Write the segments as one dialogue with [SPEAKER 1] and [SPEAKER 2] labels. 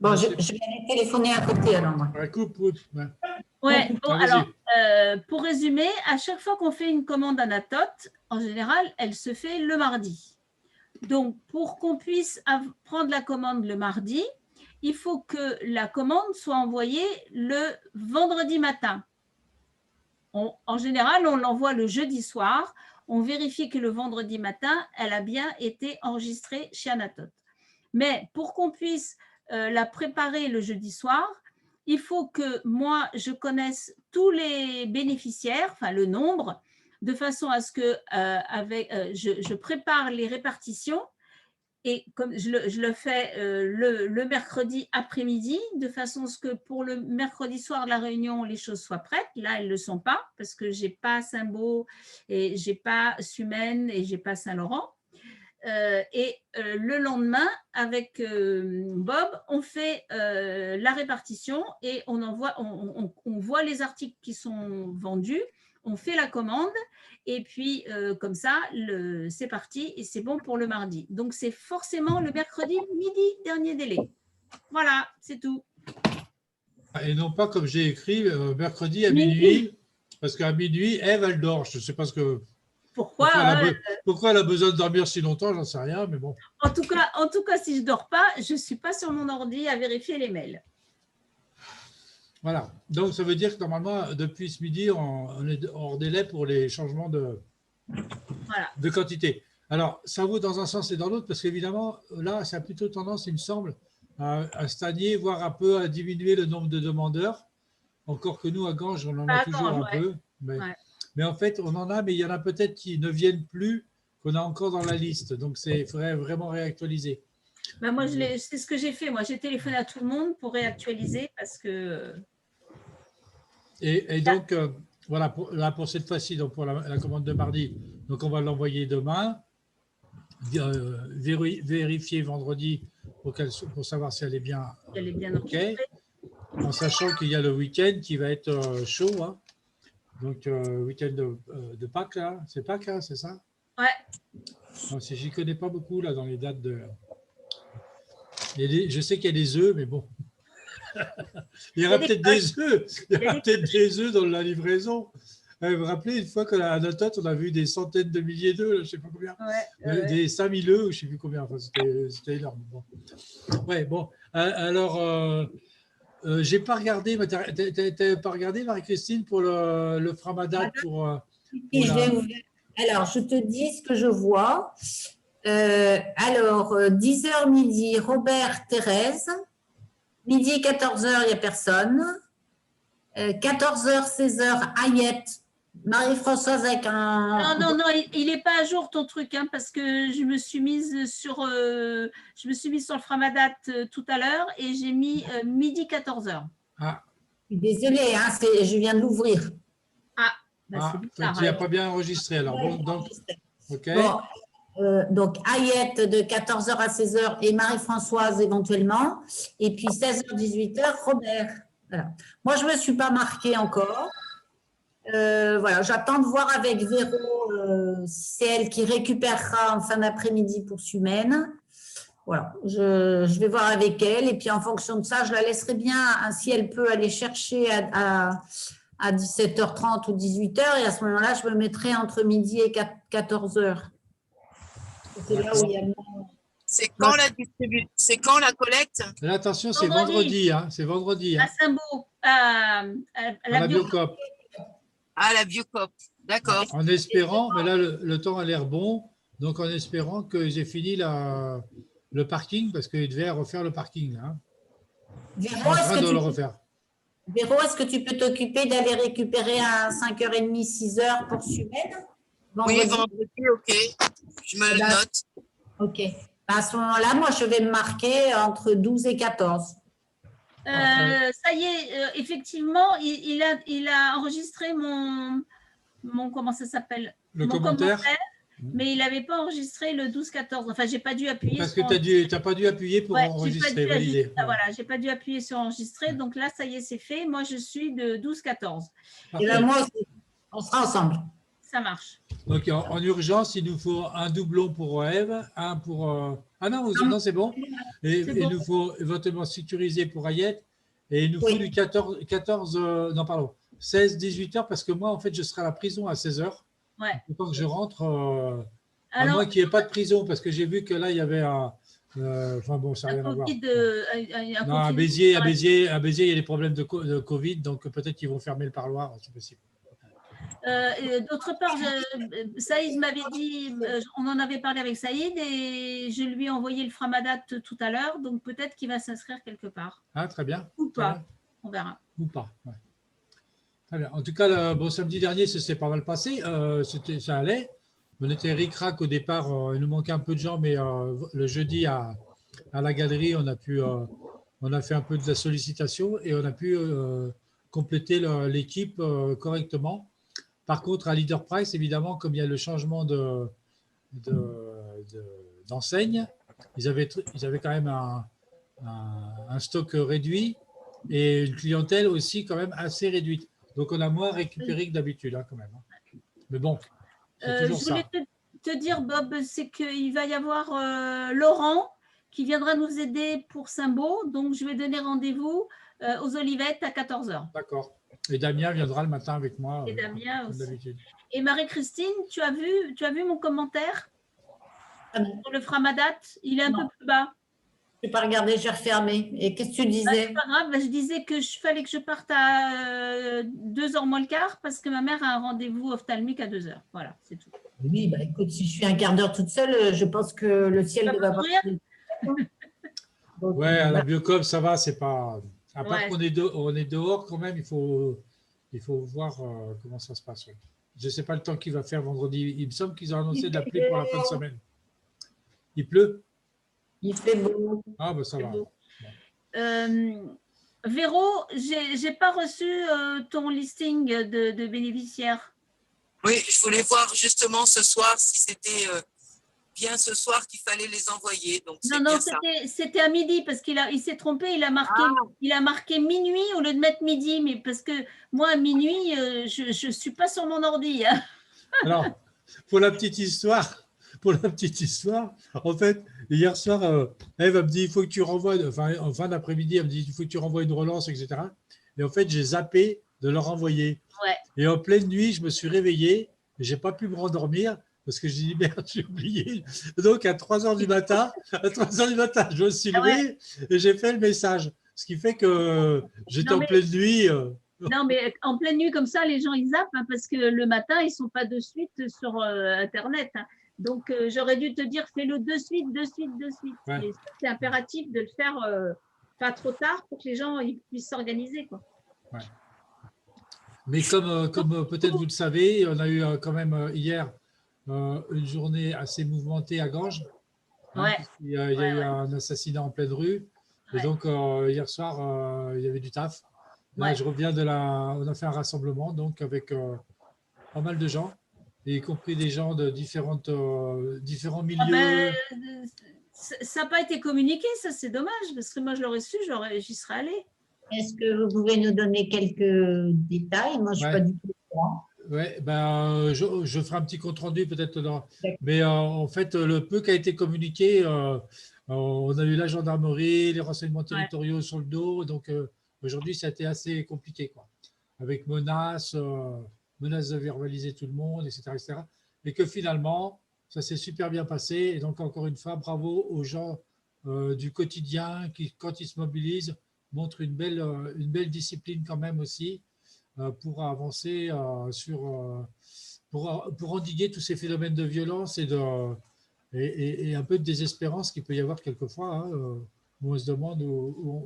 [SPEAKER 1] Bon, je vais aller téléphoner à côté alors. Moi.
[SPEAKER 2] Coupe. Ouais.
[SPEAKER 3] Ouais, bon, alors, pour résumer, à chaque fois qu'on fait une commande Anatote, en général, elle se fait le mardi. Donc, pour qu'on puisse prendre la commande le mardi, il faut que la commande soit envoyée le vendredi matin. En général, on l'envoie le jeudi soir. On vérifie que le vendredi matin, elle a bien été enregistrée chez Anatote. Mais pour qu'on puisse la préparer le jeudi soir, il faut que moi, je connaisse tous les bénéficiaires, enfin le nombre, de façon à ce que je prépare les répartitions et comme je le fais le mercredi après-midi, de façon à ce que pour le mercredi soir de la réunion, les choses soient prêtes. Là, elles ne le sont pas parce que je n'ai pas Saint-Beau et je n'ai pas Sumène et je n'ai pas Saint-Laurent. Le lendemain, avec Bob, on fait la répartition et on voit les articles qui sont vendus, on fait la commande et puis comme ça, c'est parti et c'est bon pour le mardi. Donc, c'est forcément le mercredi midi, dernier délai. Voilà, c'est tout.
[SPEAKER 2] Et non pas comme j'ai écrit mercredi à minuit, parce qu'à minuit, Ève, elle dort. Je ne sais pas ce que… Pourquoi elle a besoin de dormir si longtemps, j'en sais rien, mais bon.
[SPEAKER 3] En tout cas, si je ne dors pas, je ne suis pas sur mon ordi à vérifier les mails.
[SPEAKER 2] Voilà. Donc, ça veut dire que normalement, depuis ce midi, on est hors délai pour les changements de quantité. Alors, ça vaut dans un sens et dans l'autre, parce qu'évidemment, là, ça a plutôt tendance, il me semble, à stagner, voire un peu à diminuer le nombre de demandeurs. Encore que nous, à Ganges, on en a toujours un peu. Mais en fait, on en a, mais il y en a peut-être qui ne viennent plus, qu'on a encore dans la liste. Donc, il faudrait vraiment réactualiser.
[SPEAKER 3] Ben moi, c'est ce que j'ai fait. Moi, j'ai téléphoné à tout le monde pour réactualiser parce que…
[SPEAKER 2] Et donc, voilà, pour cette fois-ci, donc pour la commande de mardi, donc on va l'envoyer demain, vérifier vendredi pour savoir si elle est bien, OK, en sachant qu'il y a le week-end qui va être chaud, hein. Donc, week-end de Pâques, là, c'est Pâques, hein, c'est ça?
[SPEAKER 3] Ouais.
[SPEAKER 2] Je n'y connais pas beaucoup, là, dans les dates de… Je sais qu'il y a des œufs, mais bon. Il y aura peut-être des œufs. Il y aura peut-être des œufs dans la livraison. Vous vous rappelez, une fois qu'à Anatote, on a vu des centaines de milliers d'œufs, je ne sais pas combien. Des 5000 œufs, je ne sais plus combien. Enfin, c'était énorme. Bon. Ouais, bon. Alors… j'ai pas regardé, t'as pas regardé, Marie-Christine, pour le Framadat pour
[SPEAKER 1] Alors, je te dis ce que je vois. Alors, 10h midi, Robert, Thérèse. Midi, 14h, il n'y a personne. 14h, 16h, Ayette. Marie-Françoise avec un…
[SPEAKER 3] Non, il n'est pas à jour ton truc, hein, parce que je me suis mise sur le Framadat tout à l'heure et j'ai mis midi 14h.
[SPEAKER 2] Ah.
[SPEAKER 1] Désolée, hein, je viens de l'ouvrir.
[SPEAKER 2] C'est bizarre. Tu n'as pas bien enregistré alors. Bon, donc, OK.
[SPEAKER 1] Bon, donc, Ayette de 14h à 16h et Marie-Françoise éventuellement. Et puis 16h, 18h, Robert. Voilà. Moi, je ne me suis pas marquée encore. Voilà, j'attends de voir avec Véro, c'est elle qui récupérera en fin d'après-midi pour Sumène. Voilà, je vais voir avec elle et puis en fonction de ça, je la laisserai bien, si elle peut aller chercher à 17h30 ou 18h et à ce moment-là, je me mettrai entre midi et 14h. C'est là où il y a…
[SPEAKER 4] C'est quand la collecte?
[SPEAKER 2] Là, attention, c'est vendredi. Hein, c'est vendredi.
[SPEAKER 3] Hein. À Saint-Beau, à
[SPEAKER 2] la Biocoop.
[SPEAKER 4] Ah, la Biocoop, d'accord.
[SPEAKER 2] En espérant, mais là, le temps a l'air bon, donc en espérant qu'ils aient fini le parking, parce qu'ils devaient refaire le parking. Hein.
[SPEAKER 1] Véro, est-ce que tu peux t'occuper d'aller récupérer à 5h30, 6h pour Sumène?
[SPEAKER 4] Oui, vendredi, OK. Je me le note.
[SPEAKER 1] OK. À ce moment-là, moi, je vais me marquer entre 12 et 14.
[SPEAKER 3] Ça y est, effectivement, il a enregistré mon comment ça s'appelle?
[SPEAKER 2] Le commentaire.
[SPEAKER 3] Mais il n'avait pas enregistré le 12-14. Enfin, je n'ai pas dû appuyer.
[SPEAKER 2] Parce que tu n'as pas dû appuyer pour enregistrer, valider.
[SPEAKER 3] Voilà, je n'ai pas dû appuyer sur enregistrer. Donc là, ça y est, c'est fait. Moi, je suis de 12-14.
[SPEAKER 1] Et là, moi aussi, on sera ensemble.
[SPEAKER 3] Ça marche.
[SPEAKER 2] Donc, en urgence, il nous faut un doublon pour Ève, un pour Ah non, non c'est bon. Et
[SPEAKER 3] C'est
[SPEAKER 2] il
[SPEAKER 3] bon.
[SPEAKER 2] nous faut éventuellement sécuriser pour Ayette. Et il nous faut du 14 non, pardon, 16, 18 heures, parce que moi, en fait, je serai à la prison à 16 heures.
[SPEAKER 3] Ouais.
[SPEAKER 2] Il faut que je rentre, à
[SPEAKER 3] Alors,
[SPEAKER 2] moins qu'il n'y ait pas de prison, parce que j'ai vu que là, il y avait un. Enfin bon, ça n'a rien à voir. Non, à Béziers, il y a des problèmes de Covid, donc peut-être qu'ils vont fermer le parloir, c'est possible.
[SPEAKER 3] D'autre part, Saïd m'avait dit, on en avait parlé avec Saïd et je lui ai envoyé le Framadat tout à l'heure, donc peut-être qu'il va s'inscrire quelque part.
[SPEAKER 2] Ah, très bien.
[SPEAKER 3] Ou
[SPEAKER 2] Très
[SPEAKER 3] pas,
[SPEAKER 2] bien.
[SPEAKER 3] on verra.
[SPEAKER 2] Ou pas, ouais. Très bien. En tout cas, bon, samedi dernier, ça s'est pas mal passé. Ça allait. On était ric-rac au départ. Il nous manquait un peu de gens, mais le jeudi à la galerie, on a fait un peu de la sollicitation et on a pu compléter l'équipe correctement. Par contre, à Leader Price, évidemment, comme il y a le changement d'enseigne, ils avaient quand même un stock réduit et une clientèle aussi quand même assez réduite. Donc, on a moins récupéré que d'habitude, hein, quand même. Mais bon, c'est toujours
[SPEAKER 3] je voulais
[SPEAKER 2] ça.
[SPEAKER 3] te dire, Bob, c'est qu'il va y avoir Laurent qui viendra nous aider pour Saint-Beau. Donc, je vais donner rendez-vous aux Olivettes à 14h.
[SPEAKER 2] D'accord. Et Damien viendra le matin avec moi,
[SPEAKER 3] Et Damien
[SPEAKER 2] comme
[SPEAKER 3] aussi.
[SPEAKER 2] d'habitude.
[SPEAKER 3] Et Marie-Christine, tu as vu mon commentaire sur le Framadat? Il est un peu plus bas.
[SPEAKER 1] Je n'ai pas regardé, j'ai refermé. Et qu'est-ce que tu disais?
[SPEAKER 3] C'est pas grave, je disais que fallait que je parte à 2h moins le quart parce que ma mère a un rendez-vous ophtalmique à 2h. Voilà, c'est tout.
[SPEAKER 1] Oui, bah écoute, si je suis un quart d'heure toute seule, je pense que le ciel ne va pas.
[SPEAKER 2] Ouais, à la Biocop, ça va, c'est pas. À part
[SPEAKER 3] Ouais.
[SPEAKER 2] qu'on est, on est dehors quand même, il faut voir comment ça se passe. Je ne sais pas le temps qu'il va faire vendredi. Il me semble qu'ils ont annoncé de la pluie pour la fin de semaine. Il pleut?
[SPEAKER 1] Il fait beau.
[SPEAKER 2] Ah, ben ça va.
[SPEAKER 3] Bon. Véro, je n'ai pas reçu ton listing de bénéficiaires.
[SPEAKER 4] Oui, je voulais voir justement ce soir si c'était bien ce soir qu'il fallait les envoyer. Donc
[SPEAKER 3] Non, c'était à midi parce qu'il s'est trompé. Il a marqué minuit au lieu de mettre midi. Mais parce que moi, à minuit, je ne suis pas sur mon ordi. Hein.
[SPEAKER 2] Alors, pour la petite histoire, en fait, hier soir, Eve me dit, il faut que tu renvoies, enfin, en fin d'après-midi, elle me dit, il faut que tu renvoies une relance, etc. Et en fait, j'ai zappé de leur envoyer.
[SPEAKER 3] Ouais.
[SPEAKER 2] Et en pleine nuit, je me suis réveillé, et je n'ai pas pu me rendormir parce que j'ai dit, merde, j'ai oublié. Donc, à 3 heures du matin, je me suis levé et j'ai fait le message. Ce qui fait que j'étais en pleine nuit.
[SPEAKER 3] Non, mais en pleine nuit comme ça, les gens, ils zappent hein, parce que le matin, ils ne sont pas de suite sur Internet. Hein. Donc, j'aurais dû te dire, fais-le de suite. Ouais. C'est impératif de le faire pas trop tard pour que les gens ils puissent s'organiser. Quoi.
[SPEAKER 2] Ouais. Mais comme peut-être vous le savez, on a eu quand même hier une journée assez mouvementée à Ganges. Hein,
[SPEAKER 3] ouais.
[SPEAKER 2] Il y a eu un assassinat en pleine rue. Et donc, hier soir, il y avait du taf. Là, je reviens on a fait un rassemblement donc avec pas mal de gens, y compris des gens de différents milieux.
[SPEAKER 3] Ça n'a pas été communiqué, ça c'est dommage, parce que moi je l'aurais su, j'y serais allée.
[SPEAKER 1] Est-ce que vous pouvez nous donner quelques détails? Moi, je ne suis pas du tout au courant.
[SPEAKER 2] Oui, ben, je ferai un petit compte-rendu peut-être. Mais en fait, le peu qui a été communiqué, on a eu la gendarmerie, les renseignements territoriaux sur le dos. Donc, aujourd'hui, ça a été assez compliqué, quoi. Avec menaces de verbaliser tout le monde, etc. Et que finalement, ça s'est super bien passé. Et donc, encore une fois, bravo aux gens du quotidien qui, quand ils se mobilisent, montrent une belle discipline quand même aussi pour avancer pour endiguer tous ces phénomènes de violence et un peu de désespérance qu'il peut y avoir quelquefois, hein, où on se demande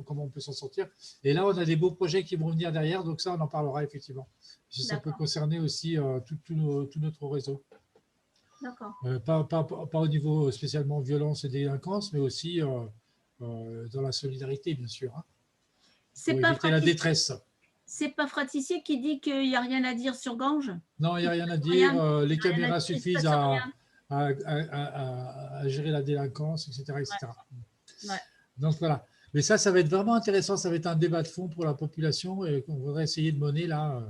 [SPEAKER 2] comment on peut s'en sortir. Et là, on a des beaux projets qui vont venir derrière, donc ça, on en parlera effectivement. Ça peut concerner aussi tout notre réseau.
[SPEAKER 3] D'accord.
[SPEAKER 2] Pas au niveau spécialement violence et délinquance, mais aussi dans la solidarité, bien sûr. Hein,
[SPEAKER 3] pour éviter
[SPEAKER 2] la détresse.
[SPEAKER 3] C'est pas Fratissier qui dit qu'il n'y a rien à dire sur Ganges?
[SPEAKER 2] Non, il n'y a rien à dire. Les caméras suffisent à gérer la délinquance, etc.
[SPEAKER 3] Ouais.
[SPEAKER 2] Donc voilà. Mais ça va être vraiment intéressant. Ça va être un débat de fond pour la population et qu'on voudrait essayer de mener là.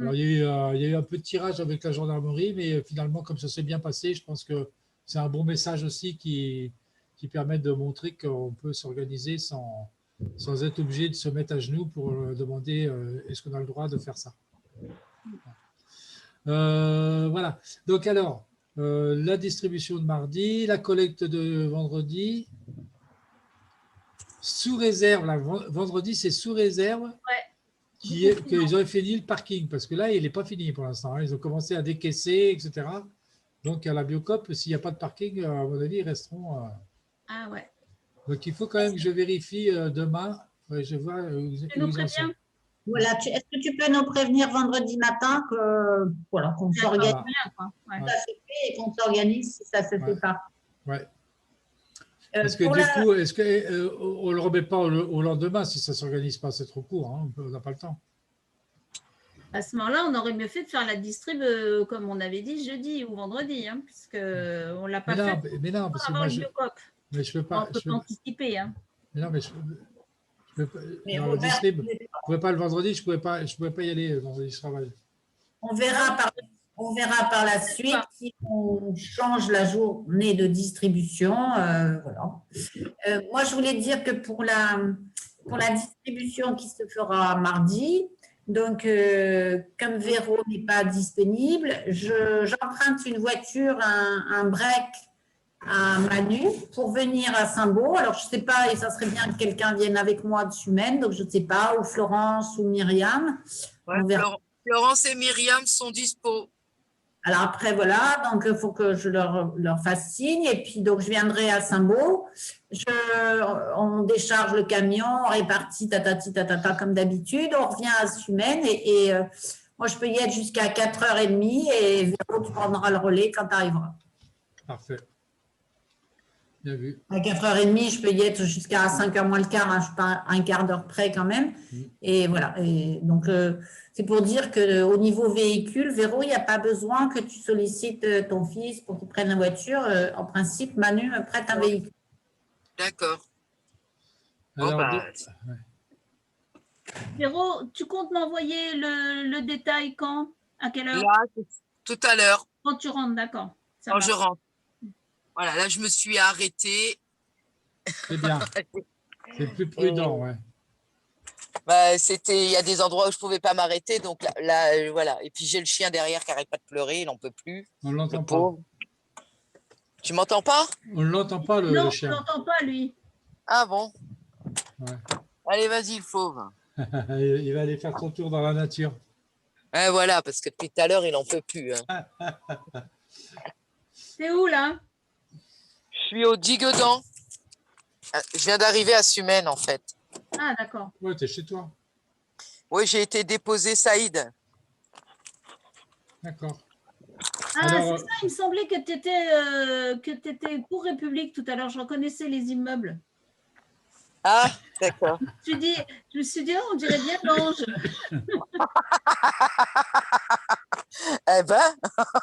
[SPEAKER 2] Alors, il y a eu un peu de tirage avec la gendarmerie, mais finalement, comme ça s'est bien passé, je pense que c'est un bon message aussi qui qui permettent de montrer qu'on peut s'organiser sans être obligé de se mettre à genoux pour demander est-ce qu'on a le droit de faire ça. Voilà. Donc alors, la distribution de mardi, la collecte de vendredi, sous réserve, vendredi c'est sous réserve qu'ils auraient fini le parking, parce que là il n'est pas fini pour l'instant, hein. Ils ont commencé à décaisser, etc. Donc à la Biocop, s'il n'y a pas de parking, à mon avis, ils resteront.
[SPEAKER 3] Ah ouais.
[SPEAKER 2] Donc il faut quand même que je vérifie demain. Ouais, je vois où ils en sont.
[SPEAKER 1] Voilà, est-ce que tu peux nous prévenir vendredi matin que voilà, qu'on s'organise,
[SPEAKER 3] Ouais.
[SPEAKER 1] ça se fait et qu'on s'organise si ça ne se fait pas.
[SPEAKER 2] Ouais. Parce que du coup, est-ce qu'on ne le remet pas au lendemain si ça ne s'organise pas? C'est trop court, hein, on n'a pas le temps.
[SPEAKER 3] À ce moment-là, on aurait mieux fait de faire la distrib, comme on avait dit, jeudi ou vendredi, hein, puisqu'on ne l'a pas fait
[SPEAKER 2] mais non, parce que moi, je ne peux pas.
[SPEAKER 3] On peut anticiper. Hein.
[SPEAKER 2] Mais non, mais je peux pas. Dans la distrib, je ne pouvais pas le vendredi, je ne pouvais pas y aller le vendredi, je travaille.
[SPEAKER 1] On verra par la suite si on change la journée de distribution. Voilà. Moi, je voulais dire que pour la distribution qui se fera mardi, donc comme Véro n'est pas disponible, j'emprunte une voiture, un break à Manu pour venir à Saint-Beau. Alors, je ne sais pas, et ça serait bien que quelqu'un vienne avec moi de Sumène, donc je ne sais pas, ou Florence ou Myriam.
[SPEAKER 4] Ouais, Florence et Myriam sont dispo.
[SPEAKER 1] Alors après, voilà, donc il faut que je leur fasse signe. Et puis, donc, je viendrai à Saint-Beau. On décharge le camion, on répartit, tatata, comme d'habitude. On revient à Sumène et moi, je peux y être jusqu'à 4h30 et Véro, tu prendras le relais quand tu arriveras.
[SPEAKER 2] Parfait. Bien vu.
[SPEAKER 1] À 4h30, je peux y être jusqu'à 5h moins le quart, hein, je suis pas un quart d'heure près quand même. Et voilà. Et donc, c'est pour dire qu'au niveau véhicule, Véro, il n'y a pas besoin que tu sollicites ton fils pour qu'il prenne la voiture. En principe, Manu prête un véhicule.
[SPEAKER 4] D'accord.
[SPEAKER 2] Alors,
[SPEAKER 3] Véro, tu comptes m'envoyer le détail quand? À quelle heure?
[SPEAKER 4] Là, tout à l'heure.
[SPEAKER 3] Quand tu rentres, d'accord.
[SPEAKER 4] Quand je rentre. Voilà, là, je me suis arrêtée.
[SPEAKER 2] C'est bien. C'est plus prudent, ouais.
[SPEAKER 4] Bah, il y a des endroits où je ne pouvais pas m'arrêter, donc là voilà. Et puis j'ai le chien derrière qui n'arrête pas de pleurer, il n'en peut plus.
[SPEAKER 2] On ne l'entend pas.
[SPEAKER 4] Tu m'entends pas?
[SPEAKER 2] On ne l'entend pas, le chien.
[SPEAKER 3] Non, on ne l'entend pas, lui.
[SPEAKER 4] Ah bon?
[SPEAKER 2] Ouais.
[SPEAKER 4] Allez, vas-y, le fauve.
[SPEAKER 2] Il va aller faire son tour dans la nature.
[SPEAKER 4] Ouais, voilà, parce que depuis tout à l'heure, il n'en peut plus. Hein.
[SPEAKER 3] C'est où, là?
[SPEAKER 4] Je suis au Diguedan. Je viens d'arriver à Sumène, en fait.
[SPEAKER 3] Ah, d'accord.
[SPEAKER 2] Ouais, tu es chez toi.
[SPEAKER 4] Oui, j'ai été déposé Saïd.
[SPEAKER 2] D'accord.
[SPEAKER 3] Ah,
[SPEAKER 2] alors,
[SPEAKER 3] c'est ça, il me semblait que tu étais pour République tout à l'heure. Je reconnaissais les immeubles.
[SPEAKER 4] Ah, d'accord.
[SPEAKER 3] Je me suis dit, oh, on dirait bien l'ange.
[SPEAKER 4] Eh ben.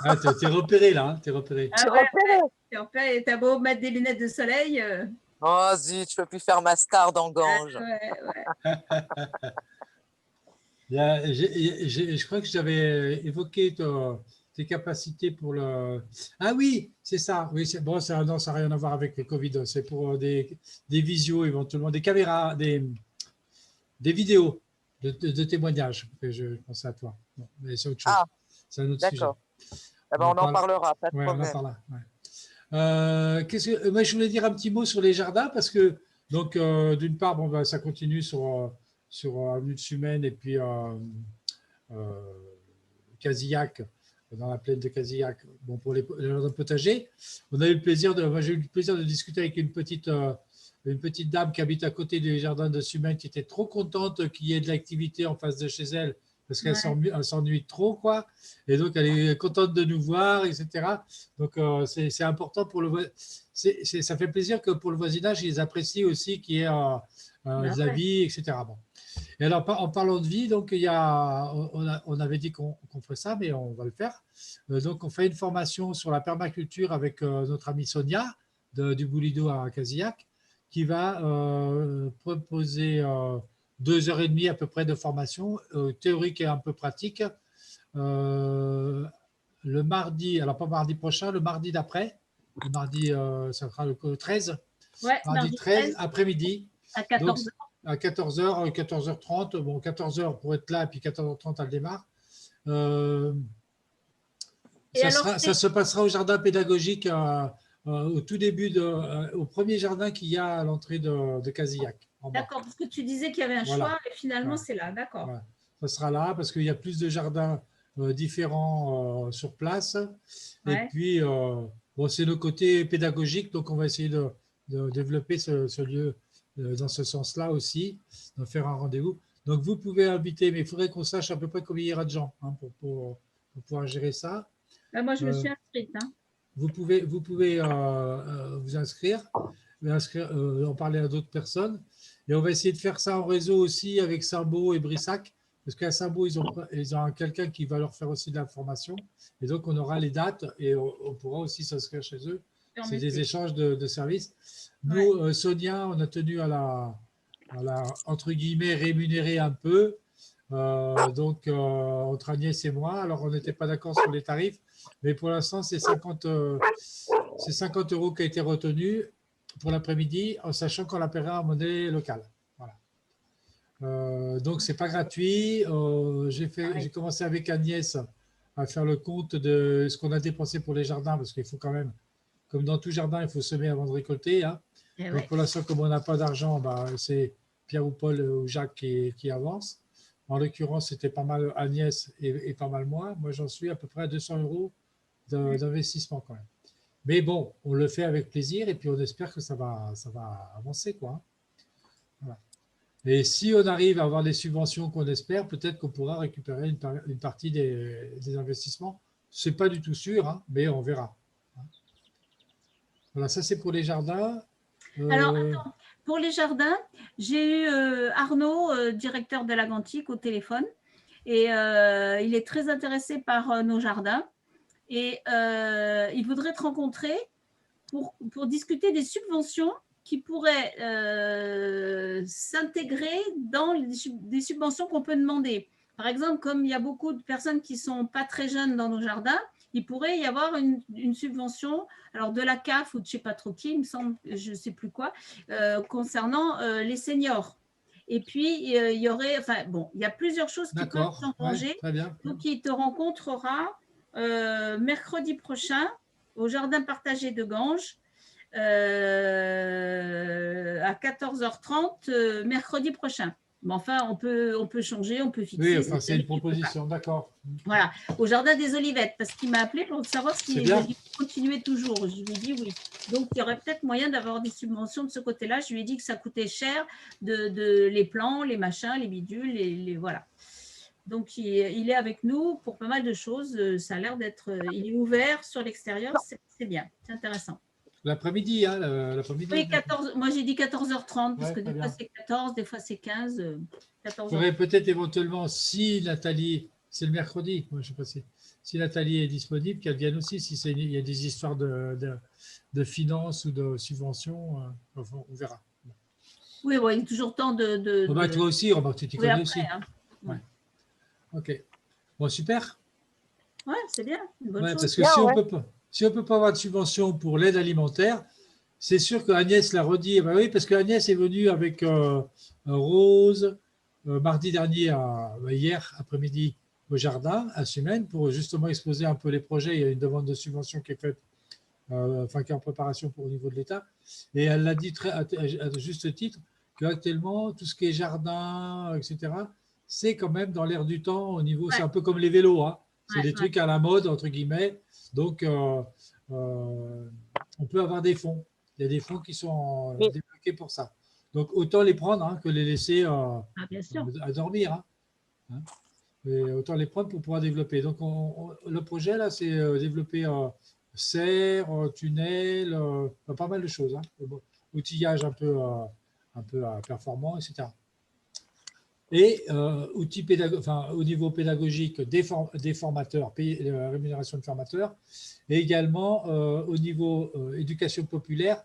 [SPEAKER 2] Ah, t'es repéré, là. Hein, t'es repéré.
[SPEAKER 3] Ah, t'es repéré. Et t'as beau mettre des lunettes de soleil.
[SPEAKER 4] Oh, zut, je ne peux plus faire ma star dans Gange.
[SPEAKER 2] Je crois que j'avais évoqué tes capacités pour le… Ah oui, c'est ça. Oui, bon, non, ça n'a rien à voir avec le Covid. C'est pour des visios, éventuellement, des caméras, des vidéos de témoignages. Je pensais à toi. Bon, mais c'est autre chose.
[SPEAKER 4] Ah,
[SPEAKER 2] c'est un autre sujet.
[SPEAKER 4] D'accord. Eh ben, on en parlera, pas de problème.
[SPEAKER 2] On en parlera. Ouais. Moi, je voulais dire un petit mot sur les jardins parce que, donc, d'une part, bon, ben, ça continue sur Avenue de Sumène et puis Casillac, dans la plaine de Casillac, bon, pour les jardins potagers. Moi, j'ai eu le plaisir de discuter avec une petite dame qui habite à côté des jardins de Sumène qui était trop contente qu'il y ait de l'activité en face de chez elle parce qu'elle s'ennuie trop, quoi. Et donc, elle est contente de nous voir, etc. Donc, c'est important pour ça fait plaisir que pour le voisinage, ils apprécient aussi qu'il y ait de la vie, etc. Bon. Et alors, en parlant de vie, donc, on avait dit qu'on ferait ça, mais on va le faire. Donc, on fait une formation sur la permaculture avec notre amie Sonia du Boulido à Casillac, qui va proposer 2h30 à peu près de formation théorique et un peu pratique. Le mardi, alors pas mardi prochain, le mardi d'après, le mardi, ça sera le 13,
[SPEAKER 3] Ouais,
[SPEAKER 2] mardi 13, après-midi.
[SPEAKER 3] À 14h.
[SPEAKER 2] À 14h, 14h30. Bon, 14h pour être là, et puis 14h30, elle démarre. Ça se passera au jardin pédagogique au tout début, au premier jardin qu'il y a à l'entrée de Casillac.
[SPEAKER 3] D'accord, parce que tu disais qu'il y avait un choix et finalement c'est là, d'accord.
[SPEAKER 2] Voilà. Ça sera là parce qu'il y a plus de jardins différents sur place. Et puis, bon, c'est le côté pédagogique, donc on va essayer de développer ce lieu dans ce sens-là aussi, de faire un rendez-vous. Donc vous pouvez inviter, mais il faudrait qu'on sache à peu près combien il y aura de gens pour pouvoir gérer ça.
[SPEAKER 3] Moi, je me suis inscrite. Hein.
[SPEAKER 2] Vous pouvez vous inscrire, en parler à d'autres personnes. Et on va essayer de faire ça en réseau aussi avec Saint-Beau et Brissac, parce qu'à Saint-Beau, ils ont quelqu'un qui va leur faire aussi de l'information. Et donc, on aura les dates et on pourra aussi s'inscrire chez eux. C'est des échanges de services. Nous, Sonia, on a tenu à la, entre guillemets, rémunérer un peu. Donc, entre Agnès et moi. Alors, on n'était pas d'accord sur les tarifs, mais pour l'instant, c'est 50 € qui a été retenu pour l'après-midi, en sachant qu'on la paiera en monnaie locale. Voilà. Donc, ce n'est pas gratuit. J'ai commencé avec Agnès à faire le compte de ce qu'on a dépensé pour les jardins, parce qu'il faut quand même, comme dans tout jardin, il faut semer avant de récolter. Hein. Donc, pour l'instant, comme on n'a pas d'argent, c'est Pierre ou Paul ou Jacques qui avance. En l'occurrence, c'était pas mal Agnès et pas mal moi. Moi, j'en suis à peu près à 200 € d'investissement quand même. Mais bon, on le fait avec plaisir et puis on espère que ça va avancer, quoi. Voilà. Et si on arrive à avoir des subventions qu'on espère, peut-être qu'on pourra récupérer une partie des investissements. Ce n'est pas du tout sûr, hein, mais on verra. Voilà, ça c'est pour les jardins.
[SPEAKER 3] Alors, attends, pour les jardins, j'ai eu Arnaud, directeur de la Gantique, au téléphone. Et il est très intéressé par nos jardins. Et il voudrait te rencontrer pour discuter des subventions qui pourraient s'intégrer dans des subventions qu'on peut demander. Par exemple, comme il y a beaucoup de personnes qui ne sont pas très jeunes dans nos jardins, il pourrait y avoir une subvention, alors de la CAF ou de je ne sais pas trop qui, il me semble, je ne sais plus quoi, concernant les seniors. Et puis, il y aurait, enfin bon, il y a plusieurs choses qui peuvent s'engranger. Donc, il te rencontrera mercredi prochain au jardin partagé de Ganges à 14h30 mercredi prochain. Mais enfin, on peut changer, on peut fixer.
[SPEAKER 2] Oui, enfin, c'est une proposition, d'accord.
[SPEAKER 3] Voilà, au jardin des Olivettes, parce qu'il m'a appelé pour savoir s'il continuait toujours. Je lui ai dit oui. Donc, il y aurait peut-être moyen d'avoir des subventions de ce côté-là. Je lui ai dit que ça coûtait cher de les plants, les machins, les bidules, les voilà. Donc, il est avec nous pour pas mal de choses. Ça a l'air d'être… Il est ouvert sur l'extérieur. C'est bien. C'est intéressant.
[SPEAKER 2] L'après-midi, hein, l'après-midi.
[SPEAKER 3] Oui, 14, moi, j'ai dit 14h30, parce que des fois, c'est 14, des fois, c'est 15. 14h30.
[SPEAKER 2] Il faudrait peut-être éventuellement, si Nathalie, c'est le mercredi, moi, je ne sais pas si Nathalie est disponible, qu'elle vienne aussi, il y a des histoires de finances ou de subventions, on verra.
[SPEAKER 3] Oui, il y a toujours temps de…
[SPEAKER 2] Toi aussi, remarque, tu t'y connais aussi.
[SPEAKER 3] Hein.
[SPEAKER 2] Ouais. Ok. Bon, super.
[SPEAKER 3] Ouais, c'est bien. Une bonne chose.
[SPEAKER 2] Parce que si on ne peut pas avoir de subvention pour l'aide alimentaire, c'est sûr qu'Agnès l'a redit. Ben oui, parce qu'Agnès est venue avec Rose mardi dernier, hier après-midi, au jardin, à Semaine, pour justement exposer un peu les projets. Il y a une demande de subvention qui est faite, qui est en préparation au niveau de l'État. Et elle l'a dit à juste titre qu'actuellement, tout ce qui est jardin, etc., c'est quand même dans l'air du temps au niveau, c'est un peu comme les vélos, hein. C'est des trucs à la mode, entre guillemets. Donc, on peut avoir des fonds. Il y a des fonds qui sont débloqués pour ça. Donc, autant les prendre que les laisser à dormir. Hein. Et autant les prendre pour pouvoir développer. Donc, le projet, là, c'est développer serre, tunnel, pas mal de choses. Hein. Outillage un peu performant, etc. Et outils au niveau pédagogique des formateurs, rémunération de formateurs, et également au niveau éducation populaire,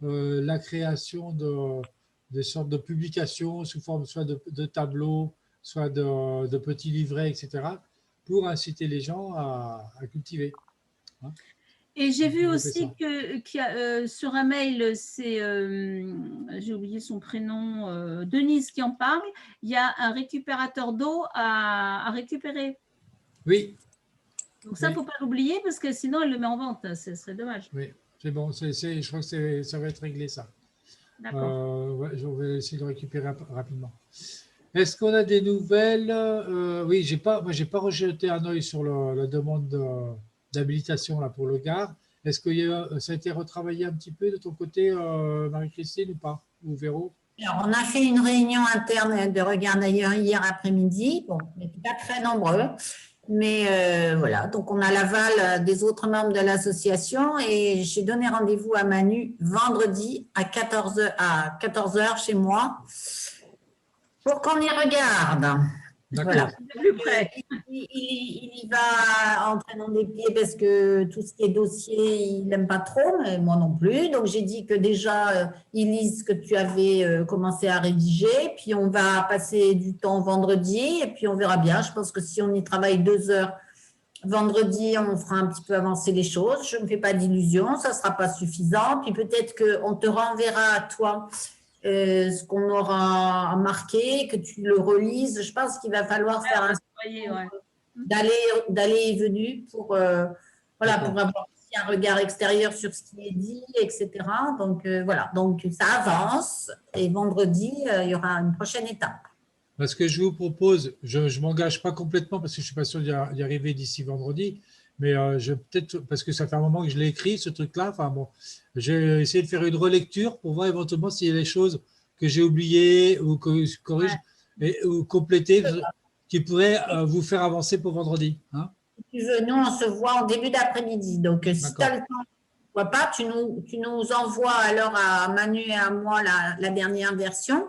[SPEAKER 2] la création de sortes de publications sous forme soit de tableaux, soit de petits livrets, etc., pour inciter les gens à cultiver. Hein.
[SPEAKER 3] Et j'ai vu
[SPEAKER 2] développer
[SPEAKER 3] aussi
[SPEAKER 2] ça.
[SPEAKER 3] qu'il y a sur un mail, c'est, j'ai oublié son prénom, Denise qui en parle, il y a un récupérateur d'eau à récupérer.
[SPEAKER 2] Oui,
[SPEAKER 3] Donc ça, il ne faut pas l'oublier parce que sinon, elle le met en vente. Ce serait dommage.
[SPEAKER 2] oui, c'est bon. Je crois que ça va être réglé, ça.
[SPEAKER 3] D'accord.
[SPEAKER 2] Ouais, je vais essayer de récupérer rapidement. Est-ce qu'on a des nouvelles? Oui, moi, j'ai pas rejeté un œil sur la demande d'habilitation là pour le Gard. Est-ce que ça a été retravaillé un petit peu de ton côté, Marie-Christine, ou pas? Ou Véro?
[SPEAKER 1] Alors, on a fait une réunion interne de regard d'ailleurs hier après-midi. Bon, on n'était pas très nombreux, mais voilà. Donc, on a l'aval des autres membres de l'association et j'ai donné rendez-vous à Manu vendredi à 14 heures chez moi pour qu'on y regarde. Voilà.
[SPEAKER 2] D'accord.
[SPEAKER 3] De plus près.
[SPEAKER 1] Il y va en traînant des pieds parce que tout ce qui est dossier, il n'aime pas trop, mais moi non plus. Donc, j'ai dit que déjà, il lise ce que tu avais commencé à rédiger. Puis, on va passer du temps vendredi et puis on verra bien. Je pense que si on y travaille 2 heures vendredi, on fera un petit peu avancer les choses. Je ne me fais pas d'illusions, ça ne sera pas suffisant. Puis, peut-être qu'on te renverra à toi ce qu'on aura marqué, que tu le relises. Je pense qu'il va falloir faire un d'aller et venir pour, voilà, pour avoir aussi un regard extérieur sur ce qui est dit, etc. Donc, voilà. Donc, ça avance et vendredi, il y aura une prochaine étape.
[SPEAKER 2] Ce que je vous propose, je ne m'engage pas complètement parce que je ne suis pas sûr d'y arriver d'ici vendredi, mais peut-être, parce que ça fait un moment que je l'ai écrit, ce truc-là, enfin bon, j'ai essayé de faire une relecture pour voir éventuellement s'il y a des choses que j'ai oubliées ou que je corrige ou compléter qui pourraient vous faire avancer pour vendredi. Hein,
[SPEAKER 1] si tu veux, nous, on se voit en début d'après-midi. Donc, si tu as le temps, tu ne vois pas, tu nous envoies alors à Manu et à moi la dernière version.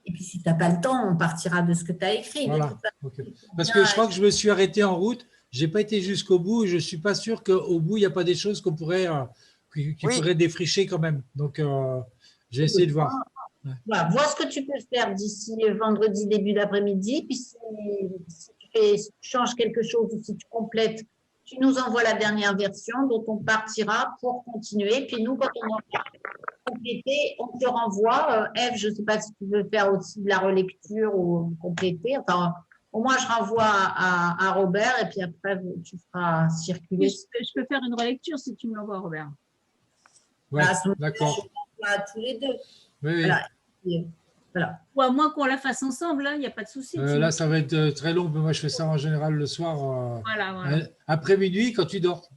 [SPEAKER 1] Et puis, si tu n'as pas le temps, on partira de ce que tu as écrit.
[SPEAKER 2] Voilà. Okay. Parce que je crois que je me suis arrêté en route. Je n'ai pas été jusqu'au bout et je ne suis pas sûr qu'au bout, il n'y a pas des choses qu'on pourrait, qui pourraient défricher quand même. Donc, j'ai essayé de voir.
[SPEAKER 1] Voilà, vois ce que tu peux faire d'ici vendredi, début d'après-midi. Puis, si tu changes quelque chose ou si tu complètes, tu nous envoies la dernière version dont on partira pour continuer. Puis, nous, quand on aura complété, on te renvoie. Eve, je ne sais pas si tu veux faire aussi de la relecture ou compléter. Enfin, au moins, je renvoie à Robert et puis après, tu feras circuler.
[SPEAKER 3] Je peux faire une relecture si tu me l'envoies, Robert.
[SPEAKER 2] Ouais, d'accord.
[SPEAKER 1] Je l'envoie à tous les deux.
[SPEAKER 2] Oui,
[SPEAKER 1] voilà. Voilà.
[SPEAKER 3] Ou à moins qu'on la fasse ensemble, il n'y a pas de souci.
[SPEAKER 2] Là, ça va être très long, mais moi, je fais ça en général le soir, après minuit, quand tu dors.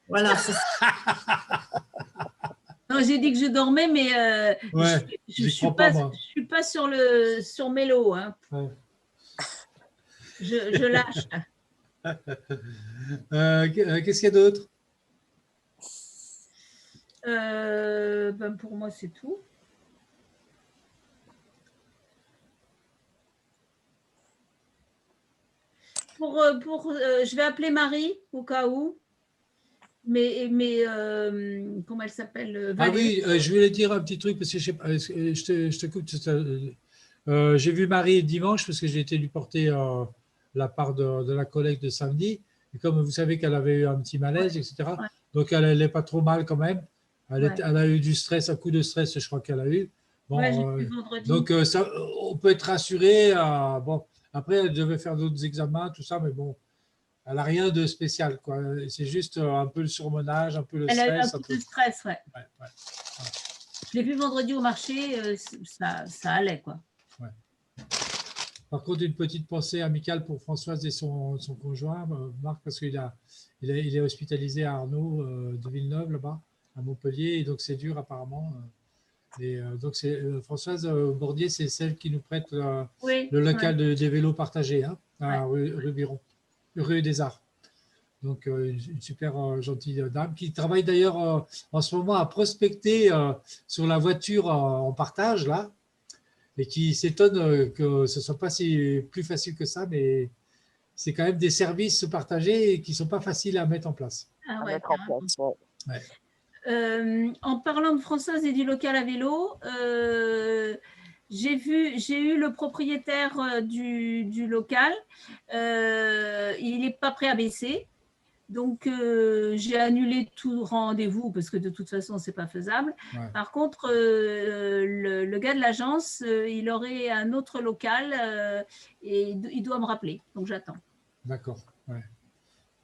[SPEAKER 1] Voilà.
[SPEAKER 3] Non, j'ai dit que je dormais, mais je ne suis pas sur Mélo. Hein. Ouais. Je lâche.
[SPEAKER 2] Qu'est-ce qu'il y a d'autre?
[SPEAKER 3] Ben pour moi, c'est tout. Je vais appeler Marie au cas où. Mais comment elle s'appelle?
[SPEAKER 2] Ah oui, je voulais dire un petit truc parce que je te coupe. J'ai vu Marie dimanche parce que j'ai été lui porter la part de la collecte de samedi. Et comme vous savez qu'elle avait eu un petit malaise, etc. Ouais. Donc elle n'est pas trop mal quand même. Elle a eu du stress, un coup de stress, je crois qu'elle a eu. Bon, donc ça, on peut être rassuré. Bon, après, elle devait faire d'autres examens, tout ça, mais bon. Elle n'a rien de spécial, quoi. C'est juste un peu le surmenage, un peu le stress.
[SPEAKER 3] Elle a eu un peu de stress, ouais. Je l'ai vu vendredi au marché, ça allait, quoi.
[SPEAKER 2] Ouais. Par contre, une petite pensée amicale pour Françoise et son conjoint, Marc, parce qu'il est hospitalisé à Arnaud de Villeneuve, là-bas, à Montpellier, et donc c'est dur apparemment. Et donc Françoise Bordier, c'est celle qui nous prête le local des vélos partagés, hein, à rue Biron. Rue des Arts. Donc, une super gentille dame qui travaille d'ailleurs en ce moment à prospecter sur la voiture en partage, là, et qui s'étonne que ce ne soit pas plus facile que ça, mais c'est quand même des services partagés qui ne sont pas faciles à mettre en place.
[SPEAKER 3] Ah ouais, en parlant de Françoise et du local à vélo, j'ai eu le propriétaire du local. Il n'est pas prêt à baisser. Donc, j'ai annulé tout rendez-vous parce que de toute façon, ce n'est pas faisable.
[SPEAKER 2] Ouais.
[SPEAKER 3] Par contre, le gars de l'agence, il aurait un autre local et il doit me rappeler. Donc, j'attends.
[SPEAKER 2] D'accord. Ouais.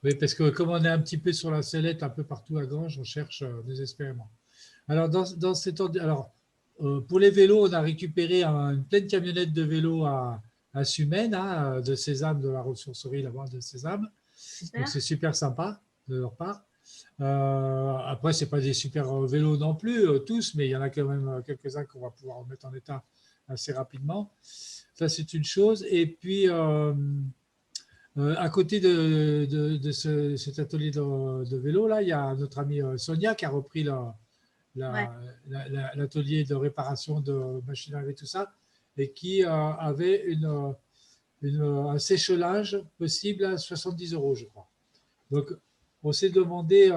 [SPEAKER 2] Oui, parce que comme on est un petit peu sur la sellette un peu partout à Granges, on cherche désespérément. Alors, dans cet ordre, alors pour les vélos, on a récupéré une pleine camionnette de vélos à Sumène, hein, de Sésame, de la ressourcerie là-bas de Sésame.
[SPEAKER 3] Super.
[SPEAKER 2] Donc, c'est super sympa de leur part. Après, ce n'est pas des super vélos non plus, tous, mais il y en a quand même quelques-uns qu'on va pouvoir remettre en état assez rapidement. Ça, c'est une chose. Et puis, à côté de cet atelier de vélo, là, il y a notre amie Sonia qui a repris l'atelier de réparation de machines à laver, tout ça, et qui avait un sèche-linge possible à 70 €, je crois. Donc, on s'est demandé,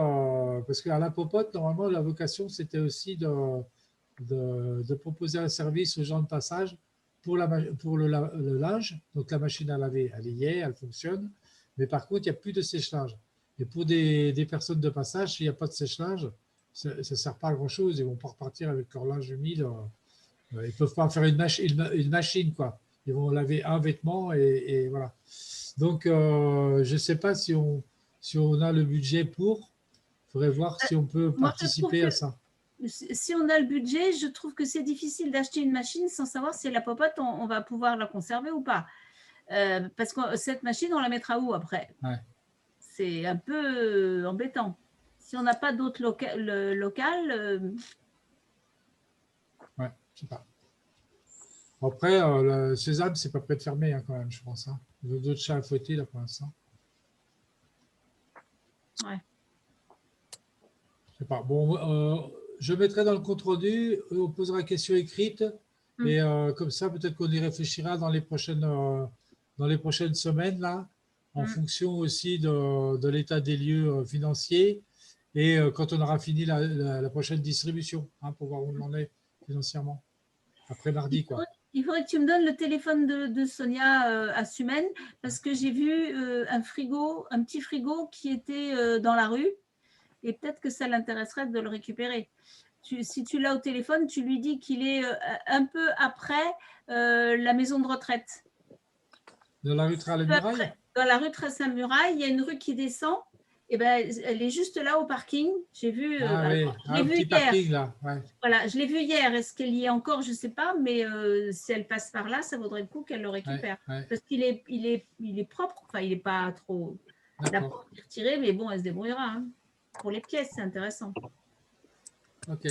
[SPEAKER 2] parce qu'à la Popote, normalement, la vocation, c'était aussi de proposer un service aux gens de passage pour le linge. Donc, la machine à laver, elle y est, elle fonctionne. Mais par contre, il n'y a plus de sèche-linge. Et pour des personnes de passage, s'il n'y a pas de sèche-linge, ça ne sert pas à grand-chose. Ils ne vont pas repartir avec leur linge humide. Ils ne peuvent pas faire une machine, quoi. Ils vont laver un vêtement et voilà. Donc, je ne sais pas si on a le budget pour. Il faudrait voir si on peut participer à ça.
[SPEAKER 3] Si on a le budget, je trouve que c'est difficile d'acheter une machine sans savoir si la popote, on va pouvoir la conserver ou pas. Parce que cette machine, on la mettra où après?
[SPEAKER 2] Ouais.
[SPEAKER 3] C'est un peu embêtant. Si on n'a pas d'autres local,
[SPEAKER 2] ouais, je sais pas. Après, le Sésame, c'est pas prêt de fermer hein, quand même, je pense. Hein. Il y a d'autres chats à fouetter là pour l'instant.
[SPEAKER 3] Ouais.
[SPEAKER 2] Je sais pas. Bon, je mettrai dans le compte rendu, on posera la question écrite et comme ça, peut-être qu'on y réfléchira dans les prochaines semaines là, en fonction aussi de l'état des lieux financiers et quand on aura fini la prochaine distribution hein, pour voir où on en est financièrement. Après mardi, quoi.
[SPEAKER 3] Il faudrait que tu me donnes le téléphone de Sonia à Sumène parce que j'ai vu un petit frigo qui était dans la rue et peut-être que ça l'intéresserait de le récupérer. Si tu l'as au téléphone, tu lui dis qu'il est un peu après la maison de retraite.
[SPEAKER 2] Dans la rue Trace-la-Muraille ?
[SPEAKER 3] Dans la rue Trace-la-Muraille, il y a une rue qui descend. Et ben, elle est juste là au parking. J'ai vu.
[SPEAKER 2] Oui, un petit parking là. Ouais.
[SPEAKER 3] Voilà, je l'ai vu hier. Est-ce qu'elle y est encore? Je ne sais pas, mais si elle passe par là, ça vaudrait le coup qu'elle le récupère.
[SPEAKER 2] Ouais.
[SPEAKER 3] Parce qu'il est propre. Enfin, il n'est pas trop. La porte est retirée, mais bon, elle se débrouillera. Hein. Pour les pièces, c'est intéressant.
[SPEAKER 2] Ok.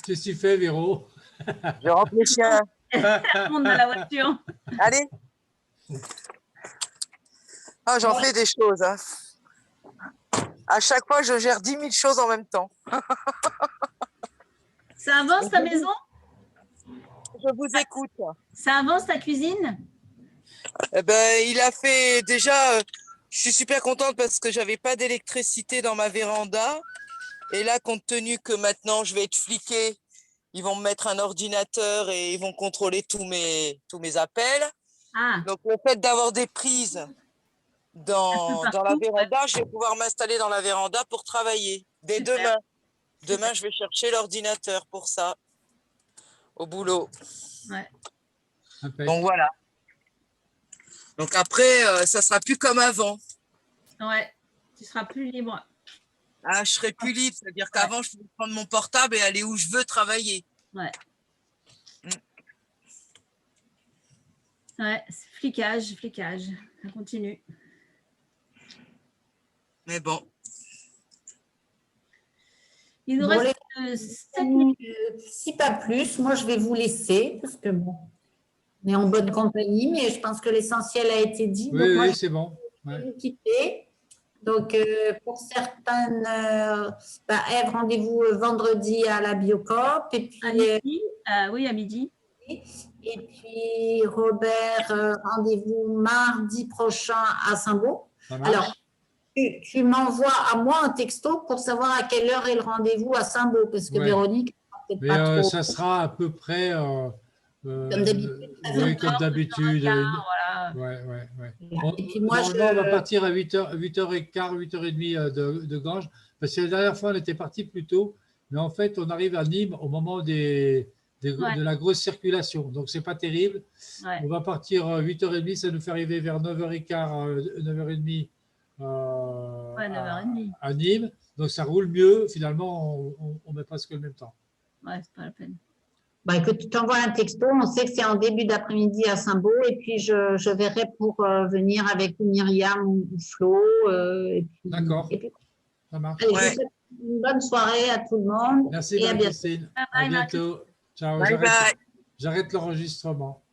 [SPEAKER 2] Qu'est-ce que tu fais, Véro?
[SPEAKER 4] Je rentre les chiens.
[SPEAKER 3] On monte dans la voiture.
[SPEAKER 4] Allez. Ah, j'en fais des choses. Hein. À chaque fois, je gère 10 000 choses en même temps.
[SPEAKER 3] Ça avance ta maison?
[SPEAKER 4] Je vous écoute.
[SPEAKER 3] Ça avance ta cuisine?
[SPEAKER 4] Eh ben, il a fait déjà. Je suis super contente parce que j'avais pas d'électricité dans ma véranda. Et là, compte tenu que maintenant je vais être fliquée, ils vont me mettre un ordinateur et ils vont contrôler tous mes appels.
[SPEAKER 3] Ah.
[SPEAKER 4] Donc, le fait d'avoir des prises dans la véranda, je vais pouvoir m'installer dans la véranda pour travailler. Dès demain. Demain, je vais chercher l'ordinateur pour ça, au boulot.
[SPEAKER 3] Ouais.
[SPEAKER 4] Donc, voilà. Donc, après, ça sera plus comme avant.
[SPEAKER 3] Ouais, tu seras plus libre.
[SPEAKER 4] Ah, je serai plus libre, c'est-à-dire qu'avant, je pouvais prendre mon portable et aller où je veux travailler.
[SPEAKER 3] Ouais. Ouais, c'est flicage. Ça continue.
[SPEAKER 4] Mais bon.
[SPEAKER 3] Il nous reste 7 minutes.
[SPEAKER 1] Si pas plus, moi je vais vous laisser parce que bon, on est en bonne compagnie, mais je pense que l'essentiel a été dit.
[SPEAKER 2] Oui,
[SPEAKER 1] donc, moi,
[SPEAKER 2] c'est bon.
[SPEAKER 1] Je vais vous quitter. Donc, pour certaines, Ève, rendez-vous vendredi à la Biocoop. Et puis,
[SPEAKER 3] à midi. Oui, à midi.
[SPEAKER 1] Et puis, Robert, rendez-vous mardi prochain à Saint-Beau. Alors, tu m'envoies à moi un texto pour savoir à quelle heure est le rendez-vous à Saint-Beau, parce que Véronique,
[SPEAKER 2] mais pas trop. Ça sera à peu près comme d'habitude. Oui, comme d'habitude. Ouais.
[SPEAKER 1] Et puis moi,
[SPEAKER 2] Normalement, on va partir à 8h, 8h15, 8h30 de Ganges. Parce que la dernière fois, on était parti plus tôt. Mais en fait, on arrive à Nîmes au moment de la grosse circulation. Donc, ce n'est pas terrible.
[SPEAKER 3] Ouais.
[SPEAKER 2] On va partir 8h30. Ça nous fait arriver vers 9h15, 9h30 à Nîmes. Donc, ça roule mieux. Finalement, on met presque le même temps.
[SPEAKER 3] Ouais, c'est pas la peine.
[SPEAKER 1] Bah, écoute, tu t'envoies un texto. On sait que c'est en début d'après-midi à Saint-Beau. Et puis, je verrai pour venir avec Myriam ou Flo.
[SPEAKER 2] D'accord. Ça marche.
[SPEAKER 1] Allez, je vous souhaite une bonne soirée à tout le monde.
[SPEAKER 2] Merci,
[SPEAKER 1] et à bientôt.
[SPEAKER 2] Marie-Christine. À bientôt. Ciao.
[SPEAKER 4] Bye bye.
[SPEAKER 2] J'arrête l'enregistrement.